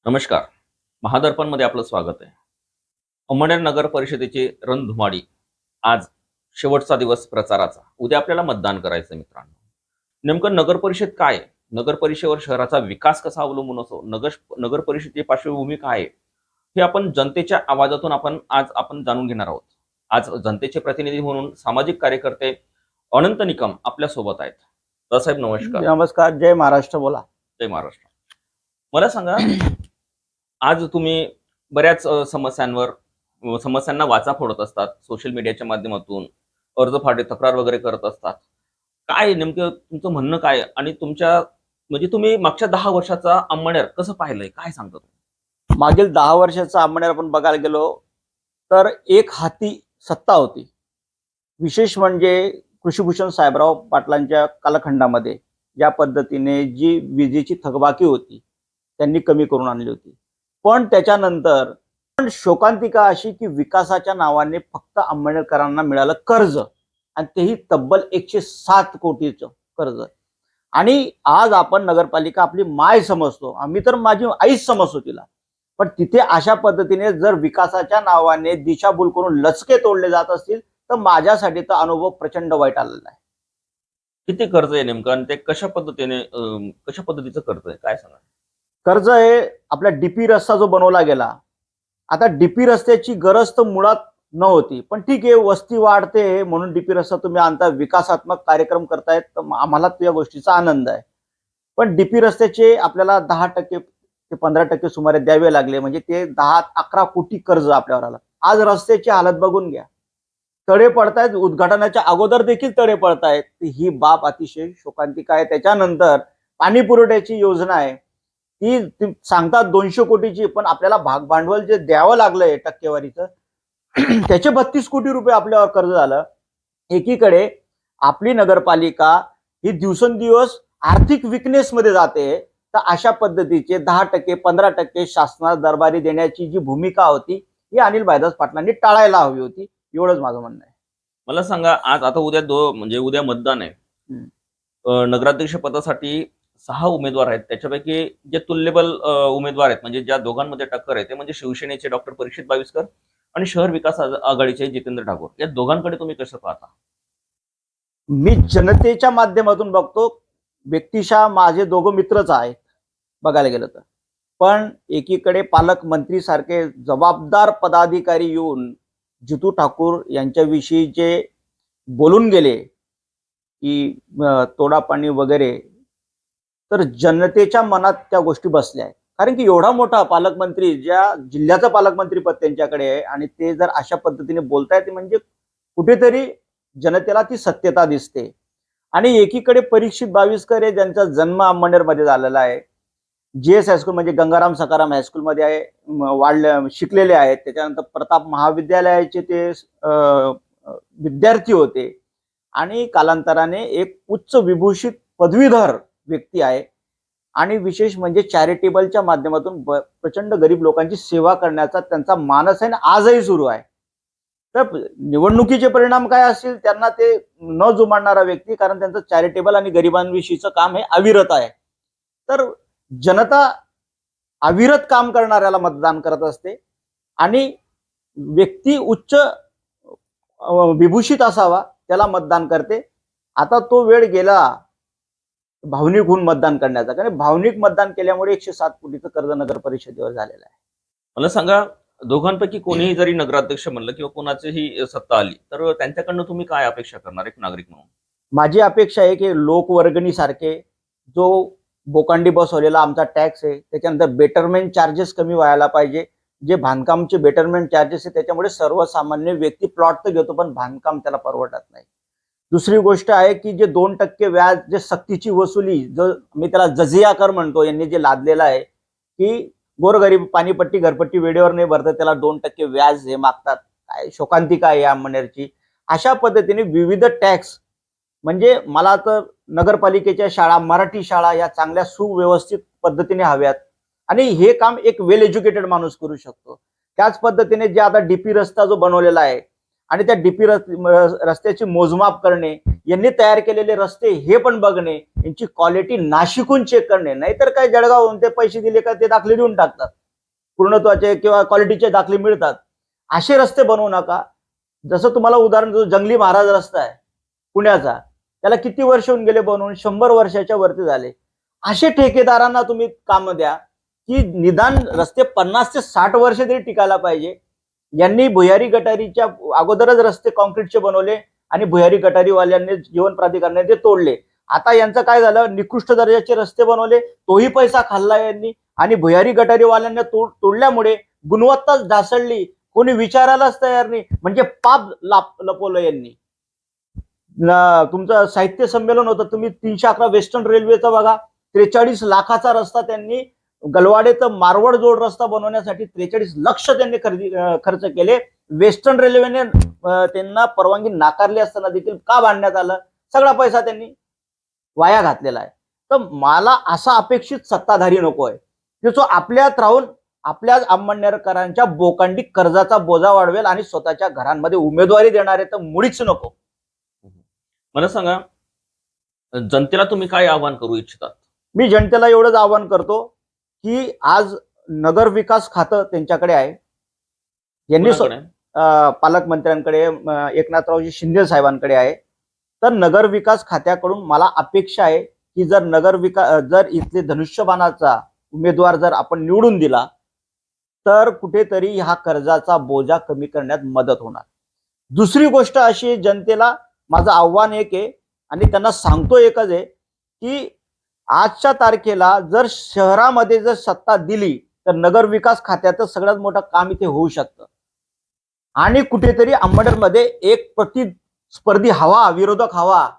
नमस्कार. महादर्पणमध्ये आपलं स्वागत आहे. अंमळनेर नगर परिषदेची रणधुमाळी. आज शेवटचा दिवस प्रचाराचा. उद्या आपल्याला मतदान करायचं मित्रांनो. नेमकं नगर परिषद काय आहे? नगर परिषदेवर शहराचा विकास कसा अवलंबून असतो? नगर परिषदेची पार्श्वभूमी काय आहे? हे आपण जनतेच्या आवाजातून आज आपण जाणून घेणार आहोत. आज जनतेचे प्रतिनिधी म्हणून सामाजिक कार्यकर्ते अनंत निकम आपल्या सोबत आहेत. साहेब नमस्कार. नमस्कार. जय महाराष्ट्र. बोला. जय महाराष्ट्र. मला सांगा, आज तुम्ही बऱ्याच समस्यांना वाचा फोडत असतात सोशल मीडियाच्या माध्यमातून, अर्ज फाटे तक्रार वगैरे करत असतात. काय नेमकं तुमचं म्हणणं काय आहे? आणि म्हणजे तुम्ही मागच्या 10 वर्षाचा अंमळनेर कसं पाहिलंय? काय सांगता तुम्ही? मागील 10 वर्षाचा अंमळनेर आपण बघायला गेलो तर एक हाती सत्ता होती. विशेष म्हणजे कृषीभूषण साहेबराव पाटलांच्या कालखंडामध्ये ज्या पद्धतीने जी विजेची थकबाकी होती त्यांनी कमी करून आणली होती. पण त्याच्यानंतर शोकांतिका अशी की विकासाच्या नावाने फक्त अंमळनेरकरांना मिळालं कर्ज, आणि तेही तब्बल 107 कोटीचं कर्ज. आणि आज आपण नगरपालिका आपली माय समजतो, आम्ही तर माझी आईच समजतो तिला. पण तिथे अशा पद्धतीने जर विकासाच्या नावाने दिशाभूल करून लचके तोडले जात असतील तर माझ्यासाठी तर अनुभव प्रचंड वाईट आलेला आहे. किती कर्ज आहे नेमकं आणि ते कशा पद्धतीचं कर्ज आहे? काय सांगा? कर्ज आहे आपला डीपी रस्ता जो बनवला गेला. आता डीपी रस्त्याची गरज तर मुळात नव्हती, पण ठीक आहे, वस्ती वाढते म्हणून डीपी रस्ता तुम्ही आणता, विकासात्मक कार्यक्रम करतायत, तर आम्हाला त्या गोष्टीचा आनंद आहे. पण डीपी रस्त्याचे आपल्याला 10% ते 15% सुमारे द्यावे लागले, म्हणजे ते 10-11 कोटी कर्ज आपल्यावर आलं. आज रस्त्याची हालत बघून घ्या, तडे पडतायत, उद्घाटनाच्या अगोदर देखील तडे पडतायत. ही बाब अतिशय शोकांतिक आहे. त्याच्यानंतर पाणी पुरवठ्याची योजना आहे, ती सांगतात 200 कोटीची, पण आपल्याला भाग भांडवल जे द्यावं लागलंय टक्केवारीचं त्याचे 32 कोटी रुपये आपल्यावर कर्ज झालं. एकीकडे आपली नगरपालिका ही दिवसेंदिवस आर्थिक विकनेस मध्ये जाते, तर अशा पद्धतीचे 10% 15% शासनाला दरबारी देण्याची जी भूमिका होती ही अनिल भाईदास पाटलांनी टाळायला हवी होती. एवढंच माझं म्हणणं आहे. मला सांगा, आज आता उद्या मतदान आहे. नगराध्यक्ष पदासाठी 6 उमेदवार आहेत. त्याच्यापैकी जे तुल्यबल उमेदवार आहेत, म्हणजे ज्या दोघांमध्ये टक्कर आहे, ते म्हणजे शिवसेनेचे डॉक्टर परीक्षित बाविस्कर आणि शहर विकास आघाडीचे जितेंद्र ठाकूर. या दोघांकडे तुम्ही कसं पाहता? मी जनतेच्या माध्यमातून बघतो. व्यक्तिशः माझे दोघं मित्रच आहेत बघायला गेलं तर. पण एकीकडे पालकमंत्री सारखे जबाबदार पदाधिकारी येऊन जितू ठाकूर यांच्याविषयी जे बोलून गेले की तोडापाणी वगैरे, तर जनतेच्या मनात त्या गोष्टी बसल्या आहेत. कारण की एवढा मोठा पालकमंत्री, ज्या जिल्ह्याचं पालकमंत्रीपद त्यांच्याकडे आहे, आणि ते जर अशा पद्धतीने बोलतायत म्हणजे कुठेतरी जनतेला ती सत्यता दिसते. आणि एकीकडे परीक्षित बाविस्कर आहे, ज्यांचा जन्म अंमळनेरमध्ये झालेला आहे. जीएस हायस्कूल म्हणजे गंगाराम सखाराम हायस्कूलमध्ये शिकलेले आहेत. त्याच्यानंतर प्रताप महाविद्यालयाचे ते विद्यार्थी होते, आणि कालांतराने एक उच्च विभूषित पदवीधर व्यक्ती आहे. आणि विशेष म्हणजे चॅरिटेबलच्या माध्यमातून प्रचंड गरीब लोकांची सेवा करण्याचा त्यांचा मानस आहे, आजही सुरू आहे. तर निवडणुकीचे परिणाम काय असतील त्यांना ते न जुमानणारा व्यक्ती, कारण त्यांचं चॅरिटेबल आणि गरिबांविषयीचं काम हे अविरत आहे. तर जनता अविरत काम करणाऱ्याला मतदान करत असते, आणि व्यक्ती उच्च विभूषित असावा त्याला मतदान करते. आता तो वेळ गेला भावनिक होऊन मतदान करण्याचा, कारण भावनिक मतदान केल्यामुळे 107 कोटीचं कर्ज नगर परिषदेवर झालेलं आहे. मला सांगा, दोघांपैकी कोणीही जरी नगराध्यक्ष म्हणलं किंवा कोणाचीही सत्ता आली, तर त्यांच्याकडनं तुम्ही काय अपेक्षा करणार एक नागरिक म्हणून? माझी अपेक्षा आहे की लोकवर्गणी सारखे जो बोकांडी बसवलेला आमचा टॅक्स आहे, त्याच्यानंतर बेटरमेंट चार्जेस कमी व्हायला पाहिजे. जे बांधकामचे बेटरमेंट चार्जेस आहे त्याच्यामुळे सर्वसामान्य व्यक्ती प्लॉट तर घेतो, पण बांधकाम त्याला परवडत नाही. दुसरी गोष्ट आहे की जे 2% व्याज, जे सक्तीची वसुली, जो मी त्याला जजिया कर म्हणतो, यांनी जे लादलेला आहे की गोरगरीब पाणीपट्टी घरपट्टी वेळेवर नाही भरत, त्याला 2% व्याज हे मागतात. काय शोकांतिका आहे या अंमळनेरची. अशा पद्धतीने विविध टॅक्स, म्हणजे मला तर नगरपालिकेच्या शाळा, मराठी शाळा या चांगल्या सुव्यवस्थित पद्धतीने हव्यात, आणि हे काम एक वेल एज्युकेटेड माणूस करू शकतो. त्याच पद्धतीने जे आता डीपी रस्ता जो बनवलेला आहे, आणि त्या डीपी रस्त्याची मोजमाप करणे, यांनी तयार केलेले रस्ते हे पण बघणे, यांची क्वालिटी नाशिकून चेक करणे. नाहीतर काय जळगावहून ते पैसे दिले का ते दाखले देऊन टाकतात, पूर्णत्वाचे किंवा क्वालिटीचे दाखले मिळतात. असे रस्ते बनवू नका. जसं तुम्हाला उदाहरण देतो, जंगली महाराज रस्ता आहे पुण्याचा, त्याला किती वर्ष होऊन गेले बनवून, 100 वर्षाच्या वरती झाले. असे ठेकेदारांना तुम्ही काम द्या की निदान रस्ते 50 ते 60 वर्ष तरी टिकायला पाहिजे. यांनी भुयारी गटारीच्या अगोदरच रस्ते कॉन्क्रीटचे बनवले आणि भुयारी गटारीवाल्यांनी, जीवन प्राधिकरणाने ते तोडले. आता यांचं काय झालं, निकृष्ट दर्जाचे रस्ते बनवले, तोही पैसा खाल्ला यांनी, आणि भुयारी गटारीवाल्यांना तोडल्यामुळे गुणवत्ताच ढासळली, कोणी विचारायलाच तयार नाही. म्हणजे पाप लपवलं यांनी. तुमचं साहित्य संमेलन होतं, तुम्ही 311 वेस्टर्न रेल्वेचा बघा, 43 लाखाचा रस्ता त्यांनी, गलवाडे तर मारवड जोड रस्ता बनवण्यासाठी 43 लक्ष त्यांनी खर्च केले. वेस्टर्न रेल्वेने त्यांना परवानगी नाकारली असताना देखील का बांधण्यात आलं, सगळा पैसा त्यांनी वाया घातलेला आहे. तर मला असा अपेक्षित सत्ताधारी नको आहे की जो आपल्यात राहून आपल्या अंमळनेरकरांच्या बोकांडी कर्जाचा बोजा वाढवेल आणि स्वतःच्या घरांमध्ये उमेदवारी देणारे तर मुळीच नको. मला सांगा, जनतेला तुम्ही काय आवाहन करू इच्छितात? मी जनतेला एवढंच आवाहन करतो की आज नगर विकास खातं त्यांच्याकडे आहे. यांनी पालकमंत्र्यांकडे, एकनाथरावजी शिंदे साहेबांकडे आहे. तर नगर विकास खात्याकडून मला अपेक्षा आहे की जर इथले धनुष्यबाणाचा उमेदवार जर आपण निवडून दिला तर कुठेतरी हा कर्जाचा बोजा कमी करण्यात मदत होणार. दुसरी गोष्ट अशी, जनतेला माझं आव्हान एक आहे आणि त्यांना सांगतो एकच आहे की आजच्या तारखेला जर शहरामध्ये जर सत्ता दिली तर नगर विकास खात्याचं सगळ्यात मोठं काम इथे होऊ शकतं. आणि कुठेतरी अंमळनेरमध्ये एक प्रतिस्पर्धी हवा, विरोधक हवा,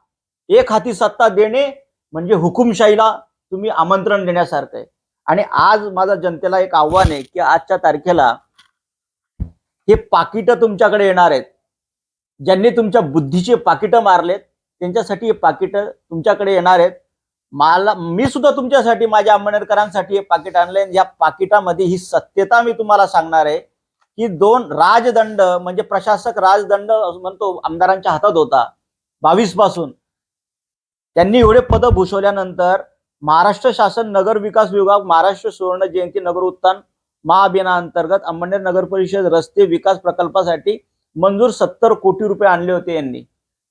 एक हाती सत्ता देणे म्हणजे हुकुमशाहीला तुम्ही आमंत्रण देण्यासारखं आहे. आणि आज माझा जनतेला एक आव्हान आहे की आजच्या तारखेला हे पाकिटं तुमच्याकडे येणार आहेत. ज्यांनी तुमच्या बुद्धीचे पाकिटं मारलेत त्यांच्यासाठी हे पाकिटं तुमच्याकडे येणार आहेत. मी सुद्धा तुमच्यासाठी, माझ्या अंमळनेरकरांसाठी हे पाकिट आणलंय. या पाकिटामध्ये ही सत्यता मी तुम्हाला सांगणार आहे की 2 राजदंड, म्हणजे प्रशासक राजदंड म्हणतो, आमदारांच्या हातात होता 22 पासून. त्यांनी एवढे पद भूषवल्यानंतर महाराष्ट्र शासन नगर विकास विभाग, महाराष्ट्र सुवर्ण जयंती नगर उत्थान महाअभियानाअंतर्गत अंमळनेर नगर परिषद रस्ते विकास प्रकल्पासाठी मंजूर 70 कोटी रुपये आणले होते यांनी.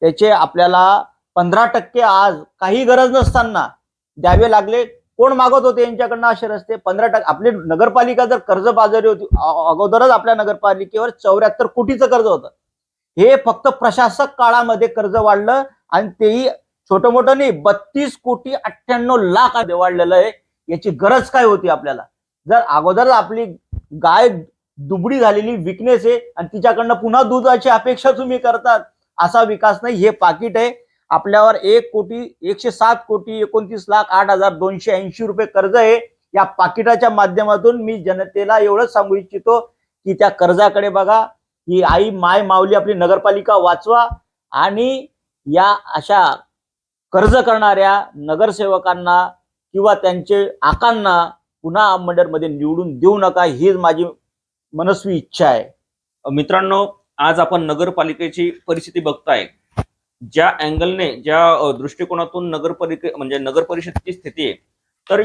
त्याचे आपल्याला 15% आज काही गरज नसताना द्यावे लागले. कोण मागत होते यांच्याकडनं असे रस्ते? 15%. आपली नगरपालिका जर कर्जबाजारी होती, अगोदरच आपल्या नगरपालिकेवर 74 कोटीचं कर्ज होतं. हे फक्त प्रशासक काळामध्ये कर्ज वाढलं आणि तेही छोटं मोठं नाही, 32 कोटी 98 लाख वाढलेलं आहे. याची गरज काय होती आपल्याला? जर अगोदर आपली गाय दुबळी झालेली विकनेस आहे आणि तिच्याकडनं पुन्हा दुधाची अपेक्षा तुम्ही करतात, असा विकास नाही. हे पाकिट आहे, आपल्यावर 1,107,29,08,280 रुपये कर्ज आहे. या पाकिटाच्या माध्यमातून मी जनतेला एवढंच सांगू इच्छितो की त्या कर्जाकडे बघा. ही आई माय माऊली आपली नगरपालिका वाचवा आणि या अशा कर्ज करणाऱ्या नगरसेवकांना किंवा त्यांचे आकांना पुन्हा अंमळनेरमध्ये निवडून देऊ नका, हीच माझी मनस्वी इच्छा आहे. मित्रांनो, आज आपण नगरपालिकेची परिस्थिती बघताय. ज्या अँगलने, ज्या दृष्टिकोनातून नगर परिषदेची स्थिती आहे, तर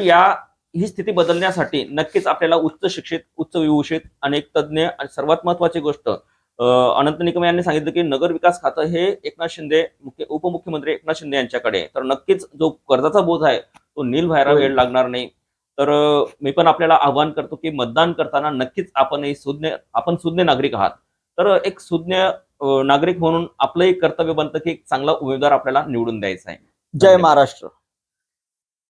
ही स्थिती बदलण्यासाठी नक्कीच आपल्याला उच्च शिक्षित, उच्च विभूषित अनेक तज्ज्ञ आणि सर्वात महत्वाची गोष्ट, अनंत निकम यांनी सांगितलं की नगर विकास खातं हे एकनाथ शिंदे, उपमुख्यमंत्री एकनाथ शिंदे यांच्याकडे. तर नक्कीच जो कर्जाचा बोध आहे तो नील व्हायला वेळ लागणार नाही. तर मी पण आपल्याला आवाहन करतो की मतदान करताना नक्कीच आपण सुज्ञ नागरिक आहात. तर एक सुज्ञ नागरिक म्हणून आपलं एक कर्तव्य बनतं की एक चांगला उमेदवार आपल्याला निवडून द्यायचा आहे. जय महाराष्ट्र.